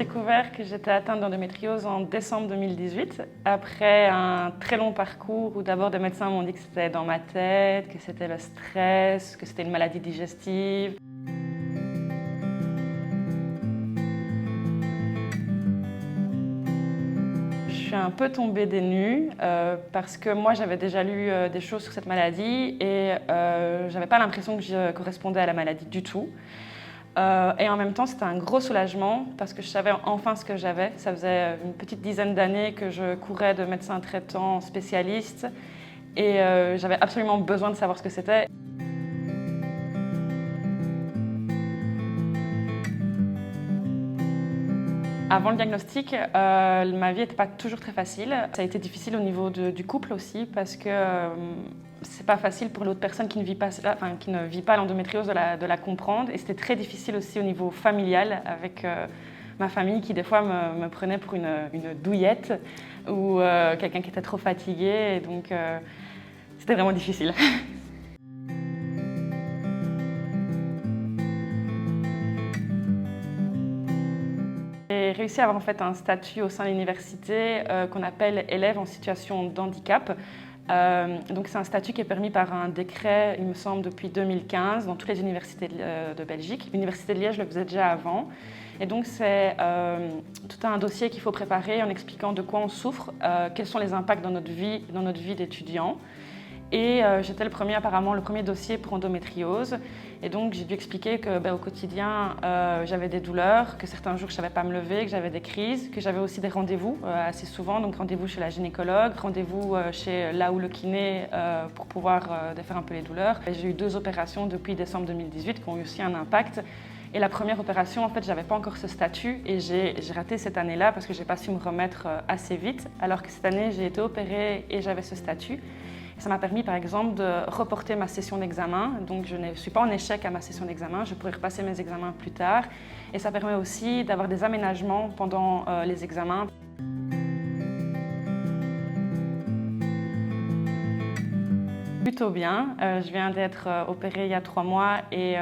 J'ai découvert que j'étais atteinte d'endométriose en décembre 2018, après un très long parcours où d'abord des médecins m'ont dit que c'était dans ma tête, que c'était le stress, que c'était une maladie digestive. Je suis un peu tombée des nues parce que moi j'avais déjà lu des choses sur cette maladie et j'avais pas l'impression que je correspondais à la maladie du tout. Et en même temps, c'était un gros soulagement parce que je savais enfin ce que j'avais. Ça faisait une petite dizaine d'années que je courais de médecin traitant spécialiste et j'avais absolument besoin de savoir ce que c'était. Avant le diagnostic, ma vie n'était pas toujours très facile. Ça a été difficile au niveau du couple aussi parce que c'est pas facile pour l'autre personne qui ne vit pas cela, qui ne vit pas l'endométriose de la comprendre. Et c'était très difficile aussi au niveau familial avec ma famille qui des fois me prenait pour une douillette ou quelqu'un qui était trop fatigué. Et donc c'était vraiment difficile. J'ai réussi à avoir en fait un statut au sein de l'université qu'on appelle élève en situation de handicap. Donc c'est un statut qui est permis par un décret, il me semble, depuis 2015 dans toutes les universités de Belgique. L'université de Liège le faisait déjà avant. Et donc c'est tout un dossier qu'il faut préparer en expliquant de quoi on souffre, quels sont les impacts dans notre vie d'étudiant. Et j'étais apparemment le premier dossier pour endométriose. Et donc j'ai dû expliquer que au quotidien, j'avais des douleurs, que certains jours je ne savais pas me lever, que j'avais des crises, que j'avais aussi des rendez-vous assez souvent. Donc rendez-vous chez la gynécologue, rendez-vous chez là où le kiné pour pouvoir défaire un peu les douleurs. J'ai eu 2 opérations depuis décembre 2018 qui ont eu aussi un impact. Et la première opération, en fait, je n'avais pas encore ce statut et j'ai raté cette année-là parce que je n'ai pas su me remettre assez vite. Alors que cette année, j'ai été opérée et j'avais ce statut. Ça m'a permis par exemple de reporter ma session d'examen, donc je ne suis pas en échec à ma session d'examen, je pourrais repasser mes examens plus tard. Et ça permet aussi d'avoir des aménagements pendant les examens. Plutôt bien, je viens d'être opérée il y a 3 mois et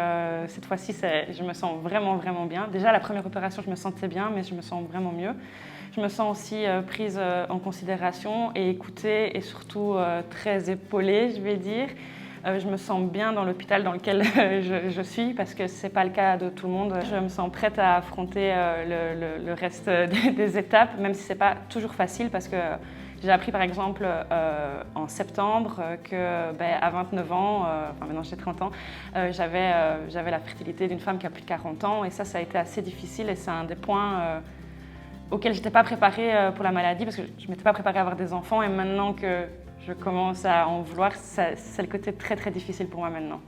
cette fois-ci je me sens vraiment bien. Déjà la première opération je me sentais bien mais je me sens vraiment mieux. Je me sens aussi prise en considération et écoutée et surtout très épaulée, je vais dire. Je me sens bien dans l'hôpital dans lequel je suis parce que ce n'est pas le cas de tout le monde. Je me sens prête à affronter le reste des étapes, même si ce n'est pas toujours facile parce que j'ai appris par exemple en septembre qu'à 29 ans, maintenant j'ai 30 ans, j'avais la fertilité d'une femme qui a plus de 40 ans et ça a été assez difficile et c'est un des points auquel je n'étais pas préparée pour la maladie parce que je ne m'étais pas préparée à avoir des enfants et maintenant que je commence à en vouloir, c'est le côté très difficile pour moi maintenant.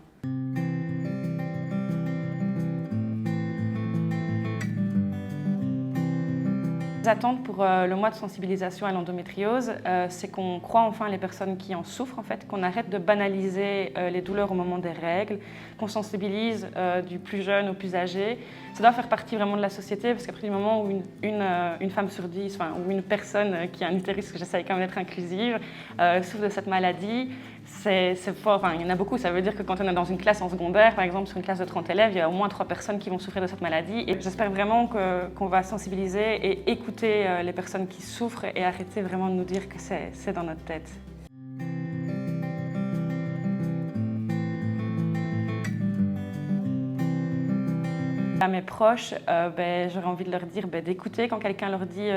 Les attentes pour le mois de sensibilisation à l'endométriose, c'est qu'on croit enfin les personnes qui en souffrent, en fait, qu'on arrête de banaliser les douleurs au moment des règles, qu'on sensibilise du plus jeune au plus âgé. Ça doit faire partie vraiment de la société parce qu'à partir du moment où une femme sur 10, ou une personne qui a un utérus, parce que j'essaie quand même d'être inclusive, souffre de cette maladie, c'est fort. Il y en a beaucoup. Ça veut dire que quand on est dans une classe en secondaire, par exemple sur une classe de 30 élèves, il y a au moins 3 personnes qui vont souffrir de cette maladie. Et j'espère vraiment qu'on va sensibiliser et écouter les personnes qui souffrent et arrêter vraiment de nous dire que c'est dans notre tête. À mes proches, j'aurais envie de leur dire d'écouter quand quelqu'un leur dit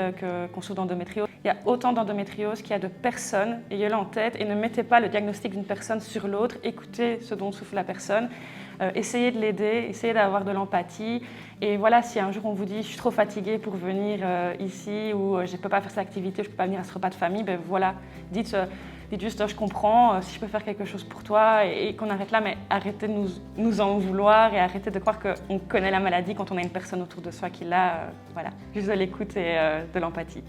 qu'on souffre d'endométriose. Il y a autant d'endométriose qu'il y a de personnes, ayez-le en tête et ne mettez pas le diagnostic d'une personne sur l'autre, écoutez ce dont souffre la personne, essayez de l'aider, essayez d'avoir de l'empathie et voilà, si un jour on vous dit je suis trop fatiguée pour venir ici ou je ne peux pas faire cette activité, je ne peux pas venir à ce repas de famille, voilà, dites juste je comprends, si je peux faire quelque chose pour toi et qu'on arrête là, mais arrêtez de nous en vouloir et arrêtez de croire qu'on connaît la maladie quand on a une personne autour de soi qui l'a, voilà, juste de l'écoute et de l'empathie.